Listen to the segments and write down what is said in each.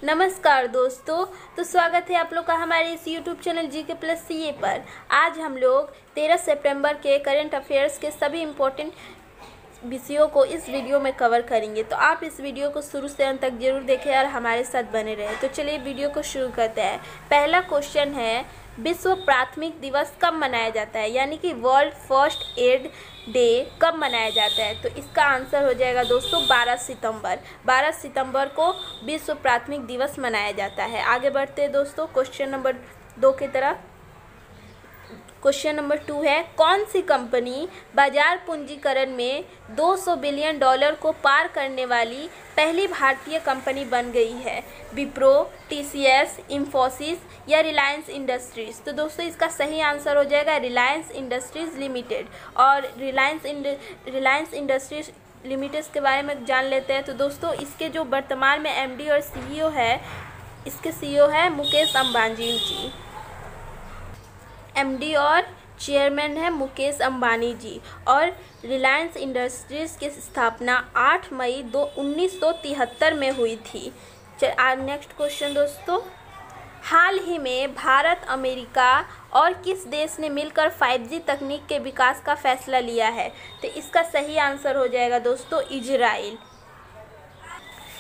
नमस्कार दोस्तों। तो स्वागत है आप लोग का हमारे इस YouTube channel GK plus CA पर। आज हम लोग 13 सितंबर के करंट अफेयर्स के सभी इम्पोर्टेंट विषयों को इस वीडियो में कवर करेंगे। तो आप इस वीडियो को शुरू से अंत तक जरूर देखें और हमारे साथ बने रहें। तो चलिए वीडियो को शुरू करते हैं। पहला क्वेश्चन है, विश्व प्राथमिक दिवस कब मनाया जाता है, यानी कि वर्ल्ड फर्स्ट एड डे कब मनाया जाता है। तो इसका आंसर हो जाएगा दोस्तों 12 सितंबर। 12 सितंबर को विश्व प्राथमिक दिवस मनाया जाता है। आगे बढ़ते हैं दोस्तों क्वेश्चन नंबर 2 की तरफ। क्वेश्चन नंबर 2 है, कौन सी कंपनी बाजार पूंजीकरण में $200 बिलियन को पार करने वाली पहली भारतीय कंपनी बन गई है। विप्रो, TCS, इन्फोसिस या रिलायंस इंडस्ट्रीज। तो दोस्तों इसका सही आंसर हो जाएगा रिलायंस इंडस्ट्रीज लिमिटेड। और रिलायंस इंडस्ट्रीज लिमिटेड के बारे में जान लेते हैं। तो दोस्तों इसके जो वर्तमान में MD और CEO है, इसके CEO है मुकेश अंबानी जी। MD और चेयरमैन है मुकेश अंबानी जी। और रिलायंस इंडस्ट्रीज़ की स्थापना 8 मई 1973 में हुई थी। नेक्स्ट क्वेश्चन दोस्तों, हाल ही में भारत, अमेरिका और किस देश ने मिलकर 5G तकनीक के विकास का फैसला लिया है। तो इसका सही आंसर हो जाएगा दोस्तों इजराइल।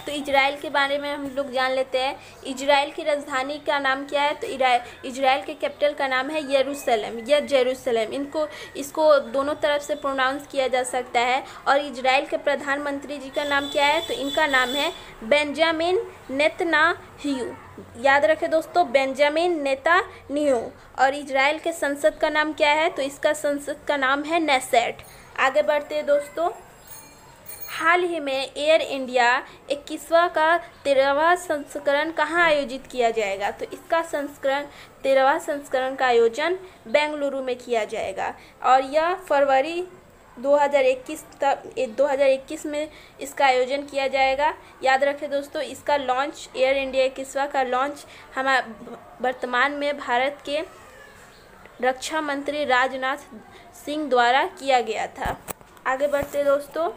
तो इजराइल के बारे में हम लोग जान लेते हैं। इजराइल की राजधानी का नाम क्या है। तो इजराइल के कैपिटल का नाम है यरूशलेम या जेरूसलम। इसको दोनों तरफ से प्रोनाउंस किया जा सकता है। और इजराइल के प्रधानमंत्री जी का नाम क्या है। तो इनका नाम है बेंजामिन नेतन्याहू। याद रखें दोस्तों, बेंजामिन नेतन्याहू। और इजराइल के संसद का नाम क्या है। तो इसका संसद का नाम है नेसेट। आगे बढ़ते हैं दोस्तों, हाल ही में एयर इंडिया 21वां का 13वां संस्करण कहाँ आयोजित किया जाएगा। तो इसका 13वां संस्करण का आयोजन बेंगलुरु में किया जाएगा। और यह फरवरी 2021 में इसका आयोजन किया जाएगा। याद रखें दोस्तों, इसका लॉन्च एयर इंडिया 21वां का लॉन्च वर्तमान में भारत के रक्षा मंत्री राजनाथ सिंह द्वारा किया गया था। आगे बढ़ते दोस्तों,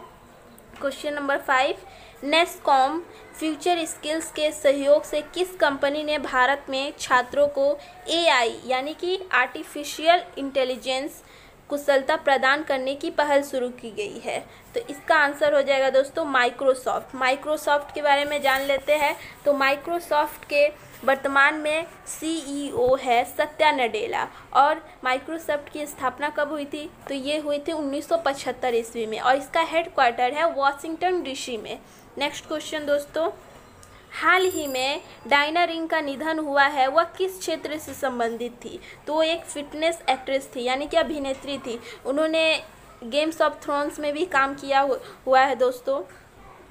question number 5, NASSCOM future skills के सहयोग से किस कंपनी ने भारत में छात्रों को AI यानी कि आर्टिफिशियल इंटेलिजेंस कुशलता प्रदान करने की पहल शुरू की गई है। तो इसका आंसर हो जाएगा दोस्तों माइक्रोसॉफ्ट। माइक्रोसॉफ्ट के बारे में जान लेते हैं। तो माइक्रोसॉफ्ट के वर्तमान में CEO है सत्या नडेला। और माइक्रोसॉफ्ट की स्थापना कब हुई थी। तो ये हुई थी 1975 ईस्वी में। और इसका हेडक्वार्टर है वॉशिंगटन DC में। नेक्स्ट क्वेश्चन दोस्तों, हाल ही में डायना रिंग का निधन हुआ है, वह किस क्षेत्र से संबंधित थी। तो वो एक फिटनेस एक्ट्रेस थी, यानी कि अभिनेत्री थी। उन्होंने गेम्स ऑफ थ्रोन्स में भी काम किया हुआ है दोस्तों।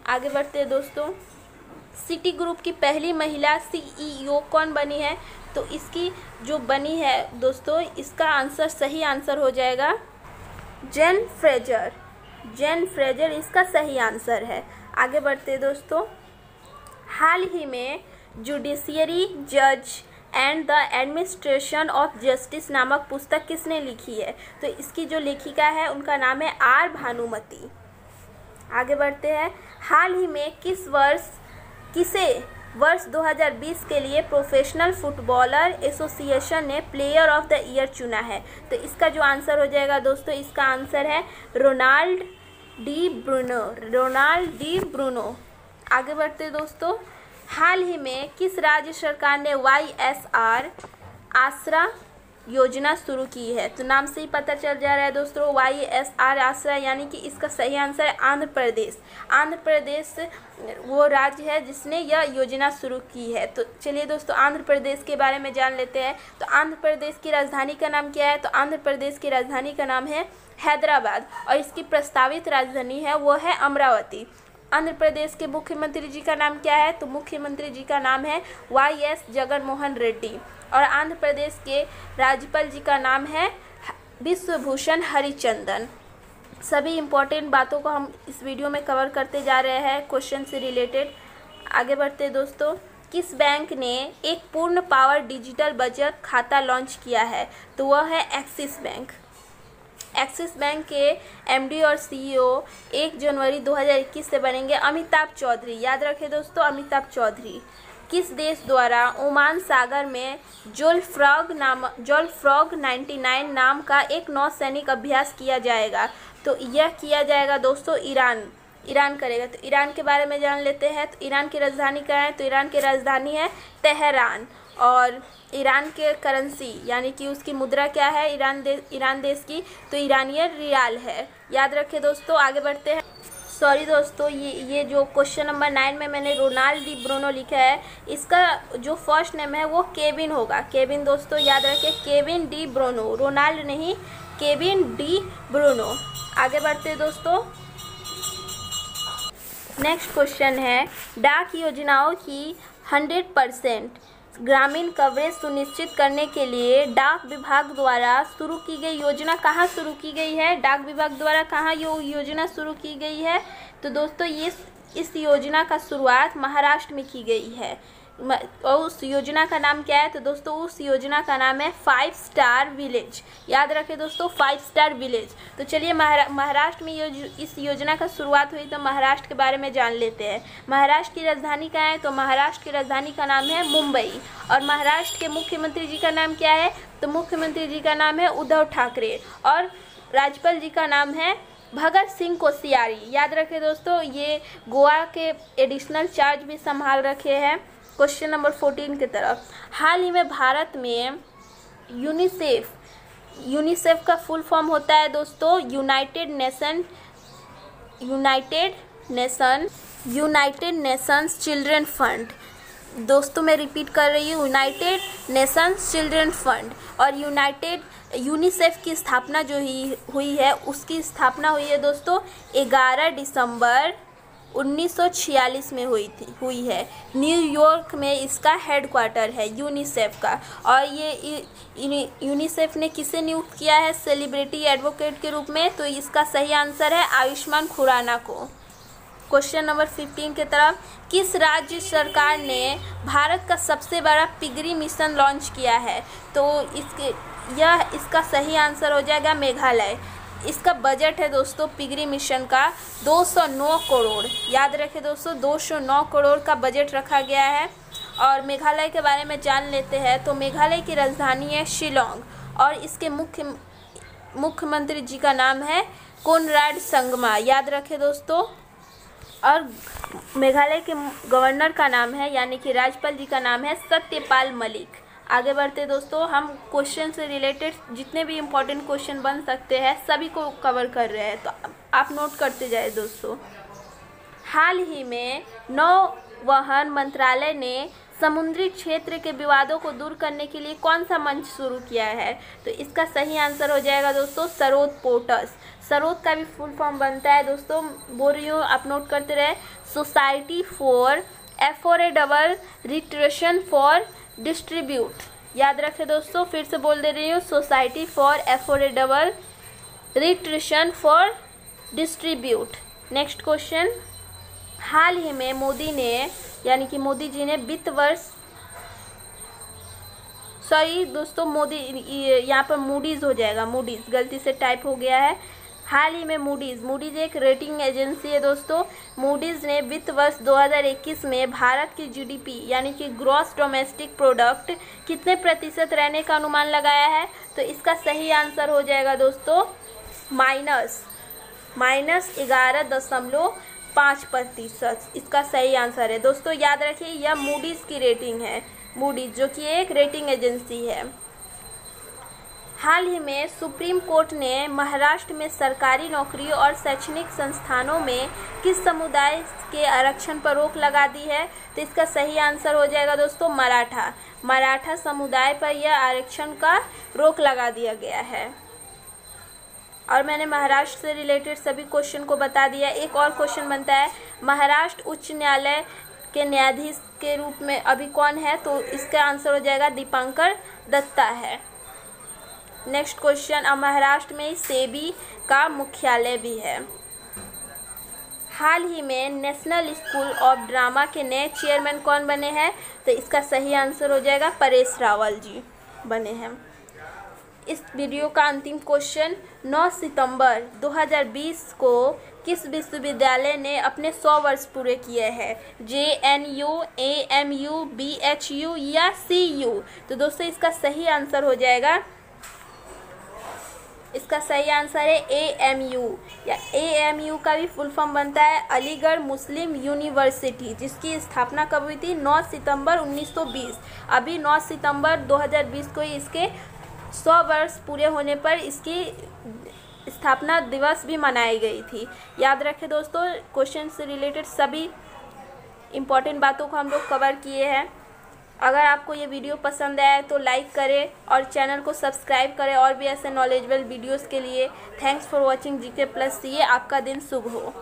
आगे बढ़ते हैं दोस्तों, सिटी ग्रुप की पहली महिला CEO कौन बनी है। तो इसकी जो बनी है दोस्तों, इसका आंसर सही आंसर हो जाएगा जेन फ्रेजर। जेन फ्रेजर इसका सही आंसर है। आगे बढ़ते हैं दोस्तों, हाल ही में जुडिशियरी जज and the administration of justice नामक पुस्तक किसने लिखी है। तो इसकी जो लेखिका है उनका नाम है R भानुमति। आगे बढ़ते हैं, हाल ही में किसे वर्ष 2020 के लिए प्रोफेशनल फुटबॉलर एसोसिएशन ने प्लेयर ऑफ द ईयर चुना है। तो इसका जो आंसर हो जाएगा दोस्तों, इसका आंसर है रोनाल्ड डी ब्रूनो। आगे बढ़ते दोस्तों, हाल ही में किस राज्य सरकार ने YSR आसरा योजना शुरू की है। तो नाम से ही पता चल जा रहा है दोस्तों, YSR आसरा, यानी कि इसका सही आंसर है आंध्र प्रदेश। आंध्र प्रदेश वो राज्य है जिसने यह योजना शुरू की है। तो चलिए दोस्तों आंध्र प्रदेश के बारे में जान लेते हैं। तो आंध्र प्रदेश की राजधानी का नाम क्या है। तो आंध्र प्रदेश की राजधानी का नाम है हैदराबाद। और इसकी प्रस्तावित राजधानी है वो है अमरावती। आंध्र प्रदेश के मुख्यमंत्री जी का नाम क्या है। तो मुख्यमंत्री जी का नाम है YS जगनमोहन रेड्डी। और आंध्र प्रदेश के राज्यपाल जी का नाम है विश्वभूषण हरिचंदन। सभी इम्पोर्टेंट बातों को हम इस वीडियो में कवर करते जा रहे हैं क्वेश्चन से रिलेटेड। आगे बढ़ते दोस्तों, किस बैंक ने एक पूर्ण पावर डिजिटल बचत खाता लॉन्च किया है। तो वह है एक्सिस बैंक। एक्सिस बैंक के एमडी और सीईओ 1 जनवरी 2021 से बनेंगे अमिताभ चौधरी। याद रखें दोस्तों, अमिताभ चौधरी। किस देश द्वारा ओमान सागर में जोलफ्रॉग 99 नाम का एक नौसैनिक अभ्यास किया जाएगा? तो यह किया जाएगा दोस्तों ईरान करेगा। तो ईरान के बारे में जान लेते हैं। तो ईरान की राजधानी क्या है? तो ईरान की राजधानी है तेहरान। और ईरान के करेंसी यानी कि उसकी मुद्रा क्या है ईरान देश की? तो ईरानियन रियाल है। याद रखें दोस्तों। आगे बढ़ते हैं। सॉरी दोस्तों, ये जो क्वेश्चन नंबर 9 में मैंने रोनाल्ड डी ब्रूनो लिखा है, इसका जो फर्स्ट नेम है वो केविन होगा। केविन दोस्तों याद रखें, केविन डी ब्रूनो, रोनाल्ड नहीं, केविन डी ब्रूनो। आगे बढ़ते हैं दोस्तों। नेक्स्ट क्वेश्चन है, डाक योजनाओं की 100% ग्रामीण कवरेज सुनिश्चित करने के लिए डाक विभाग द्वारा शुरू की गई योजना कहाँ शुरू की गई है? डाक विभाग द्वारा कहाँ योजना शुरू की गई है? तो दोस्तों इस योजना का शुरुआत महाराष्ट्र में की गई है। और उस योजना का नाम क्या है? तो दोस्तों उस योजना का नाम है 5 स्टार विलेज। याद रखें दोस्तों, 5 स्टार विलेज। तो चलिए महाराष्ट्र में इस योजना का शुरुआत हुई, तो महाराष्ट्र के बारे में जान लेते हैं। महाराष्ट्र की राजधानी क्या है? तो महाराष्ट्र की राजधानी का नाम है मुंबई। और महाराष्ट्र के मुख्यमंत्री जी का नाम क्या है? तो मुख्यमंत्री जी का नाम है उद्धव ठाकरे। और राज्यपाल जी का नाम है भगत सिंह कोश्यारी। याद रखें दोस्तों, ये गोवा के एडिशनल चार्ज भी संभाल रखे हैं। क्वेश्चन नंबर 14 की तरफ। हाल ही में भारत में यूनिसेफ का फुल फॉर्म होता है दोस्तों यूनाइटेड नेशंस चिल्ड्रन फंड। दोस्तों मैं रिपीट कर रही हूँ, यूनाइटेड नेशंस चिल्ड्रन फंड। और यूनिसेफ की स्थापना जो हुई है, उसकी स्थापना हुई है दोस्तों 11 दिसंबर 1946 में हुई है। न्यूयॉर्क में इसका हेडक्वार्टर है यूनिसेफ का। और ये यूनिसेफ ने किसे नियुक्त किया है सेलिब्रिटी एडवोकेट के रूप में? तो इसका सही आंसर है आयुष्मान खुराना को। क्वेश्चन नंबर 15 की तरफ। किस राज्य सरकार ने भारत का सबसे बड़ा पिगरी मिशन लॉन्च किया है? तो इसका सही आंसर हो जाएगा मेघालय। इसका बजट है दोस्तों पिगरी मिशन का 209 करोड़। याद रखें दोस्तों, 209 करोड़ का बजट रखा गया है। और मेघालय के बारे में जान लेते हैं। तो मेघालय की राजधानी है शिलोंग। और इसके मुख्यमंत्री जी का नाम है कोनराड संगमा। याद रखें दोस्तों। और मेघालय के गवर्नर का नाम है यानी कि राज्यपाल जी का नाम है सत्यपाल मलिक। आगे बढ़ते दोस्तों, हम क्वेश्चन से रिलेटेड जितने भी इम्पोर्टेंट क्वेश्चन बन सकते हैं सभी को कवर कर रहे हैं, तो आप नोट करते जाए दोस्तों। हाल ही में नौवहन मंत्रालय ने समुद्री क्षेत्र के विवादों को दूर करने के लिए कौन सा मंच शुरू किया है? तो इसका सही आंसर हो जाएगा दोस्तों सरोद पोर्टस। सरोद का भी फुल फॉर्म बनता है दोस्तों, बोल रही हूँ आप नोट करते रहे, society for affordable redressal for distribute. याद रखें दोस्तों, फिर से बोल दे रही हूँ, society for affordable redressal for distribute. Next question. हाल ही में मोदी जी ने वित्त वर्ष, सॉरी दोस्तों यहाँ पर मूडीज़ हो जाएगा, मूडीज़ गलती से टाइप हो गया है। हाल ही में मूडीज़ एक रेटिंग एजेंसी है दोस्तों। मूडीज़ ने वित्त वर्ष 2021 में भारत की जीडीपी यानी कि ग्रॉस डोमेस्टिक प्रोडक्ट कितने प्रतिशत रहने का अनुमान लगाया है? तो इसका सही आंसर हो जाएगा दोस्तों -11.5%। इसका सही आंसर है दोस्तों। याद रखिए यह मूडीज़ की रेटिंग है, मूडीज़ जो कि एक रेटिंग एजेंसी है। हाल ही में सुप्रीम कोर्ट ने महाराष्ट्र में सरकारी नौकरियों और शैक्षणिक संस्थानों में किस समुदाय के आरक्षण पर रोक लगा दी है? तो इसका सही आंसर हो जाएगा दोस्तों मराठा समुदाय पर यह आरक्षण का रोक लगा दिया गया है। और मैंने महाराष्ट्र से रिलेटेड सभी क्वेश्चन को बता दिया। एक और क्वेश्चन बनता है, महाराष्ट्र उच्च न्यायालय के न्यायाधीश के रूप में अभी कौन है? तो इसका आंसर हो जाएगा दीपांकर दत्ता है। Next question. अब महाराष्ट्र में सेबी का मुख्यालय भी है। हाल ही में नेशनल स्कूल ऑफ ड्रामा के नए चेयरमैन कौन बने हैं? तो इसका सही आंसर हो जाएगा परेश रावल जी बने हैं। इस वीडियो का अंतिम क्वेश्चन, 9 सितंबर 2020 को किस विश्वविद्यालय ने अपने 100 वर्ष पूरे किए हैं? JNU, AMU, BHU या CU? तो दोस्तों इसका सही आंसर हो जाएगा, इसका सही आंसर है AMU। या AMU का भी फुल फॉर्म बनता है अलीगढ़ मुस्लिम यूनिवर्सिटी, जिसकी स्थापना कब हुई थी? 9 सितंबर 1920। अभी 9 सितंबर 2020 को ही इसके 100 वर्ष पूरे होने पर इसकी स्थापना दिवस भी मनाई गई थी। याद रखें दोस्तों, क्वेश्चन से रिलेटेड सभी इम्पॉर्टेंट बातों को हम लोग कवर किए हैं। अगर आपको ये वीडियो पसंद आया तो लाइक करें और चैनल को सब्सक्राइब करें और भी ऐसे नॉलेजेबल वीडियोस के लिए। Thanks for watching GK+। आपका दिन शुभ हो।